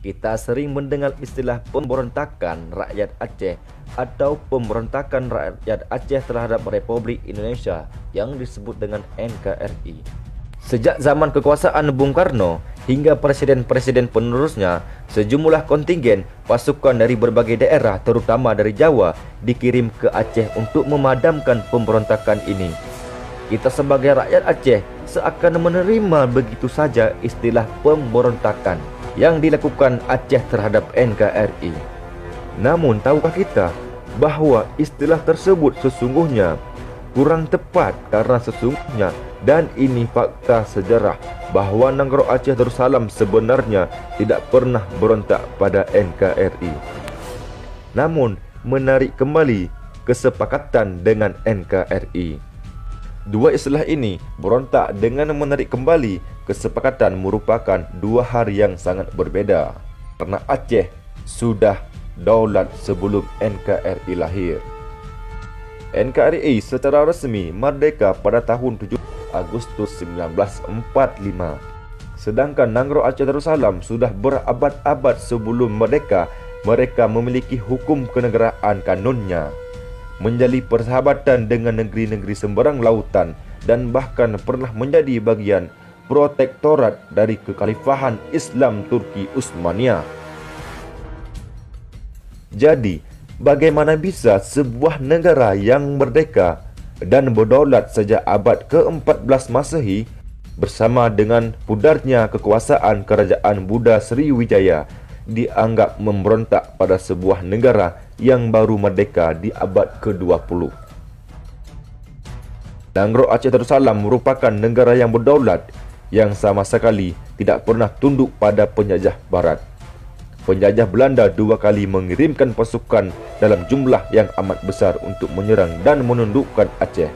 Kita sering mendengar istilah pemberontakan rakyat Aceh atau pemberontakan rakyat Aceh terhadap Republik Indonesia yang disebut dengan NKRI. Sejak zaman kekuasaan Bung Karno hingga presiden-presiden penerusnya, sejumlah kontingen pasukan dari berbagai daerah terutama dari Jawa dikirim ke Aceh untuk memadamkan pemberontakan ini. Kita sebagai rakyat Aceh seakan menerima begitu saja istilah pemberontakan yang dilakukan Aceh terhadap NKRI. Namun tahukah kita bahawa istilah tersebut sesungguhnya kurang tepat karena sesungguhnya, dan ini fakta sejarah, bahawa Nagara Aceh Darussalam sebenarnya tidak pernah berontak pada NKRI. Namun menarik kembali kesepakatan dengan NKRI. Dua istilah ini, berontak dengan menarik kembali kesepakatan, merupakan dua hal yang sangat berbeza. Karena Aceh sudah daulat sebelum NKRI lahir. NKRI secara resmi merdeka pada tahun 7 Agustus 1945. Sedangkan Nagara Aceh Darussalam sudah berabad-abad sebelum merdeka. Mereka memiliki hukum kenegaraan kanunnya, menjalin persahabatan dengan negeri-negeri semberang lautan, dan bahkan pernah menjadi bagian protektorat dari kekhalifahan Islam Turki Utsmaniyah. Jadi, bagaimana bisa sebuah negara yang merdeka dan berdaulat sejak abad ke-14 Masehi bersama dengan pudarnya kekuasaan Kerajaan Buddha Sriwijaya dianggap memberontak pada sebuah negara yang baru merdeka di abad ke-20. Nagara Aceh Darussalam merupakan negara yang berdaulat yang sama sekali tidak pernah tunduk pada penjajah barat. Penjajah Belanda dua kali mengirimkan pasukan dalam jumlah yang amat besar untuk menyerang dan menundukkan Aceh.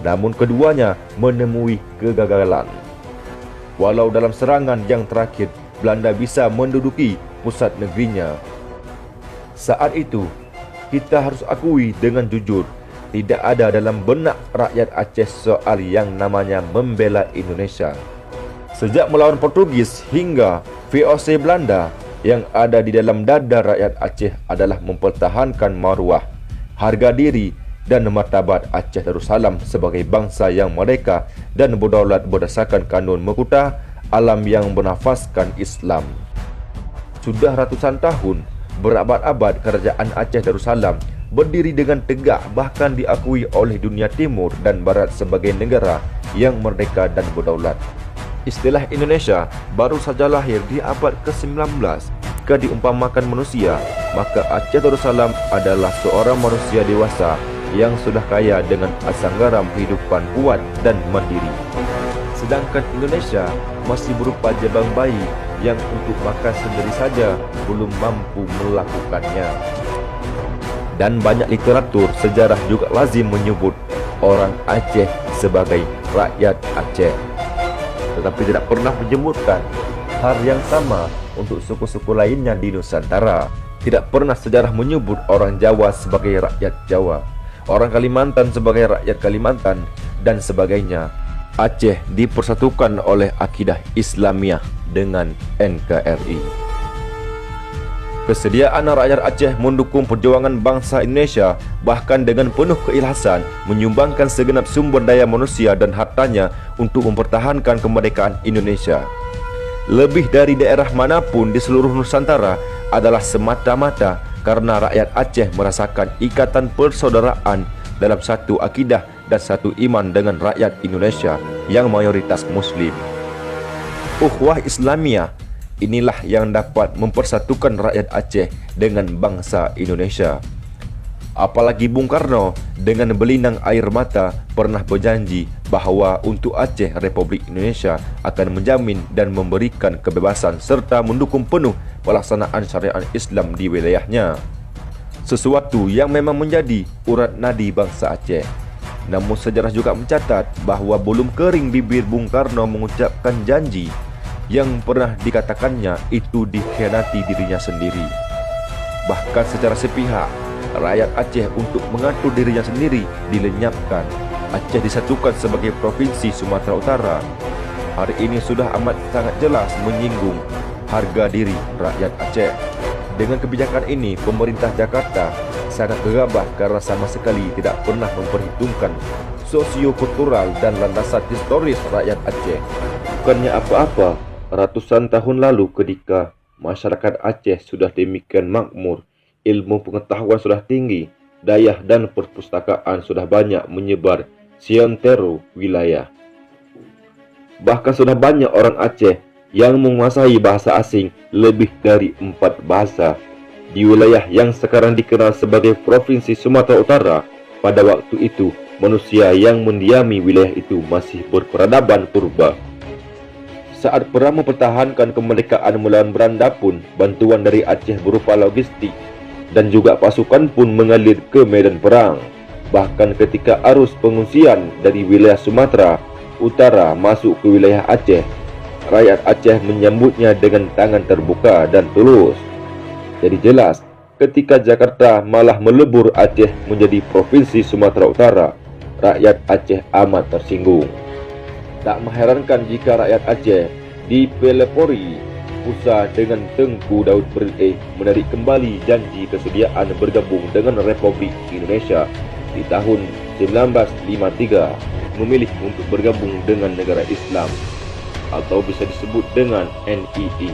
Namun keduanya menemui kegagalan. Walau dalam serangan yang terakhir Belanda bisa menduduki pusat negerinya. Saat itu, kita harus akui dengan jujur, tidak ada dalam benak rakyat Aceh soal yang namanya membela Indonesia. Sejak melawan Portugis hingga VOC Belanda, yang ada di dalam dada rakyat Aceh adalah mempertahankan maruah, harga diri dan martabat Aceh Darussalam sebagai bangsa yang merdeka dan berdaulat berdasarkan kanun Mekuta alam yang bernafaskan Islam. Sudah ratusan tahun, berabad-abad kerajaan Aceh Darussalam berdiri dengan tegak, bahkan diakui oleh dunia timur dan barat sebagai negara yang merdeka dan berdaulat. Istilah Indonesia baru saja lahir di abad ke-19. Jika diumpamakan manusia, maka Aceh Darussalam adalah seorang manusia dewasa yang sudah kaya dengan asam garam kehidupan kuat dan mandiri. Sedangkan Indonesia masih berupa jabang bayi yang untuk makan sendiri saja belum mampu melakukannya. Dan banyak literatur sejarah juga lazim menyebut orang Aceh sebagai rakyat Aceh, tetapi tidak pernah menyebutkan hal yang sama untuk suku-suku lainnya di Nusantara. Tidak pernah sejarah menyebut orang Jawa sebagai rakyat Jawa, orang Kalimantan sebagai rakyat Kalimantan, dan sebagainya. Aceh dipersatukan oleh akidah Islamiah dengan NKRI. Kesediaan rakyat Aceh mendukung perjuangan bangsa Indonesia, bahkan dengan penuh keikhlasan menyumbangkan segenap sumber daya manusia dan hartanya untuk mempertahankan kemerdekaan Indonesia. Lebih dari daerah manapun di seluruh Nusantara adalah semata-mata karena rakyat Aceh merasakan ikatan persaudaraan dalam satu akidah dan satu iman dengan rakyat Indonesia yang mayoritas Muslim. Ukhuwah Islamiyah inilah yang dapat mempersatukan rakyat Aceh dengan bangsa Indonesia. Apalagi Bung Karno dengan berlinang air mata pernah berjanji bahawa untuk Aceh Republik Indonesia akan menjamin dan memberikan kebebasan serta mendukung penuh pelaksanaan syariat Islam di wilayahnya. Sesuatu yang memang menjadi urat nadi bangsa Aceh. Namun sejarah juga mencatat bahawa belum kering bibir Bung Karno mengucapkan janji yang pernah dikatakannya itu dikhianati dirinya sendiri. Bahkan secara sepihak, rakyat Aceh untuk mengatur dirinya sendiri dilenyapkan. Aceh disatukan sebagai Provinsi Sumatera Utara. Hari ini sudah amat sangat jelas menyinggung harga diri rakyat Aceh. Dengan kebijakan ini, pemerintah Jakarta sangat gegabah karena sama sekali tidak pernah memperhitungkan sosio-kultural dan landasan historis rakyat Aceh. Bukannya apa-apa, ratusan tahun lalu ketika masyarakat Aceh sudah demikian makmur, ilmu pengetahuan sudah tinggi, daya dan perpustakaan sudah banyak menyebar seantero wilayah. Bahkan sudah banyak orang Aceh yang menguasai bahasa asing lebih dari 4 bahasa. Di wilayah yang sekarang dikenal sebagai Provinsi Sumatera Utara, pada waktu itu manusia yang mendiami wilayah itu masih berperadaban purba. Saat perang mempertahankan kemerdekaan melawan Belanda pun, bantuan dari Aceh berupa logistik dan juga pasukan pun mengalir ke medan perang. Bahkan ketika arus pengungsian dari wilayah Sumatera Utara masuk ke wilayah Aceh, rakyat Aceh menyambutnya dengan tangan terbuka dan tulus. Jadi jelas, ketika Jakarta malah melebur Aceh menjadi Provinsi Sumatera Utara, rakyat Aceh amat tersinggung. Tak mengherankan jika rakyat Aceh dipelepori usaha dengan Tengku Daud Bereh menarik kembali janji kesediaan bergabung dengan Republik Indonesia di tahun 1953, memilih untuk bergabung dengan negara Islam atau bisa disebut dengan NII,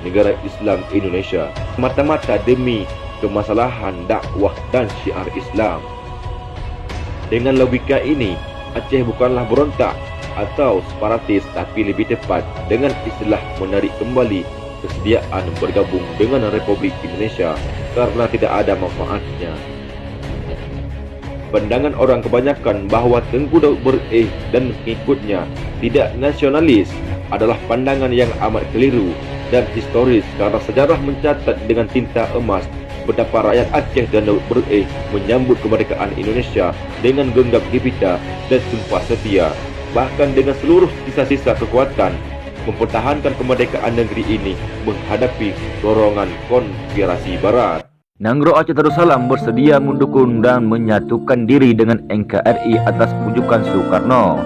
Negara Islam Indonesia, mata-mata demi kemasalahan dakwah dan syiar Islam. Dengan logika ini, Aceh bukanlah berontak atau separatis, tapi lebih tepat dengan istilah menarik kembali kesediaan bergabung dengan Republik Indonesia karena tidak ada manfaatnya. Pandangan orang kebanyakan bahawa Tengku Daud Bereh dan pengikutnya tidak nasionalis adalah pandangan yang amat keliru dan historis, karena sejarah mencatat dengan tinta emas betapa rakyat Aceh dan Daud Bereh menyambut kemerdekaan Indonesia dengan genggam gempita dan sumpah setia, bahkan dengan seluruh sisa-sisa kekuatan mempertahankan kemerdekaan negeri ini menghadapi dorongan konspirasi Barat. Nanggroe Aceh Darussalam bersedia mendukung dan menyatukan diri dengan NKRI atas pujukan Soekarno,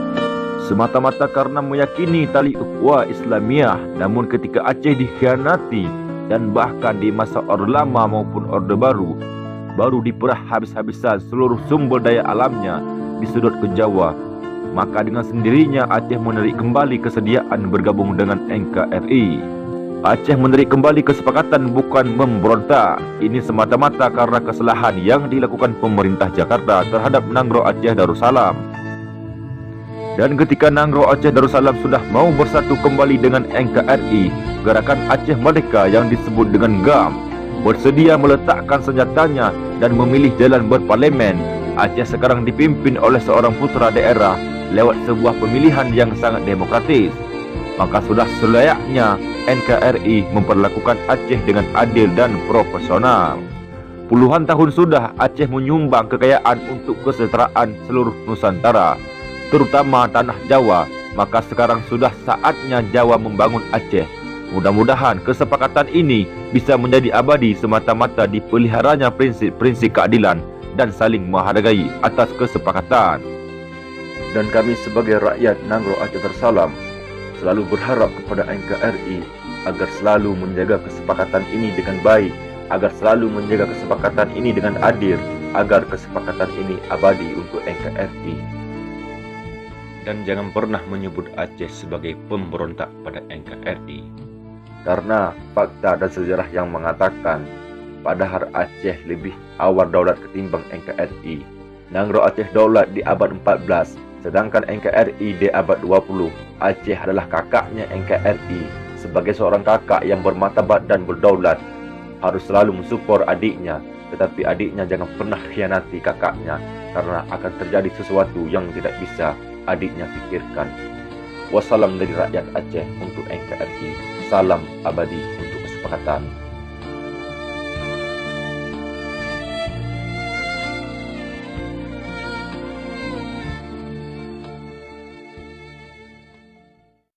semata-mata karena meyakini tali ukhuwah Islamiyah. Namun ketika Aceh dikhianati dan bahkan di masa Orde Lama maupun Orde baru diperah habis-habisan seluruh sumber daya alamnya di sudut ke Jawa, maka dengan sendirinya Aceh menarik kembali kesediaan bergabung dengan NKRI. Aceh menarik kembali kesepakatan bukan memberontak. Ini semata-mata karena kesalahan yang dilakukan pemerintah Jakarta terhadap Nanggroe Aceh Darussalam. Dan ketika Nanggroe Aceh Darussalam sudah mau bersatu kembali dengan NKRI, Gerakan Aceh Merdeka yang disebut dengan GAM bersedia meletakkan senjatanya dan memilih jalan berparlemen. Aceh sekarang dipimpin oleh seorang putra daerah lewat sebuah pemilihan yang sangat demokratis. Maka sudah selayaknya NKRI memperlakukan Aceh dengan adil dan profesional. Puluhan tahun sudah Aceh menyumbang kekayaan untuk kesejahteraan seluruh Nusantara, terutama tanah Jawa. Maka sekarang sudah saatnya Jawa membangun Aceh. Mudah-mudahan kesepakatan ini bisa menjadi abadi semata-mata dipeliharanya prinsip-prinsip keadilan dan saling menghargai atas kesepakatan. Dan kami sebagai rakyat Nanggroe Aceh Darussalam selalu berharap kepada NKRI agar selalu menjaga kesepakatan ini dengan baik, agar selalu menjaga kesepakatan ini dengan adil, agar kesepakatan ini abadi untuk NKRI. Dan jangan pernah menyebut Aceh sebagai pemberontak pada NKRI, karena fakta dan sejarah yang mengatakan padahal Aceh lebih awal daulat ketimbang NKRI. Nanggroe Aceh daulat di abad 14, sedangkan NKRI di abad 20. Aceh adalah kakaknya NKRI. Sebagai seorang kakak yang bermartabat dan berdaulat, harus selalu mensupport adiknya. Tetapi adiknya jangan pernah khianati kakaknya, karena akan terjadi sesuatu yang tidak bisa adiknya fikirkan. Wassalam dari rakyat Aceh untuk NKRI. Salam abadi untuk kesepakatan.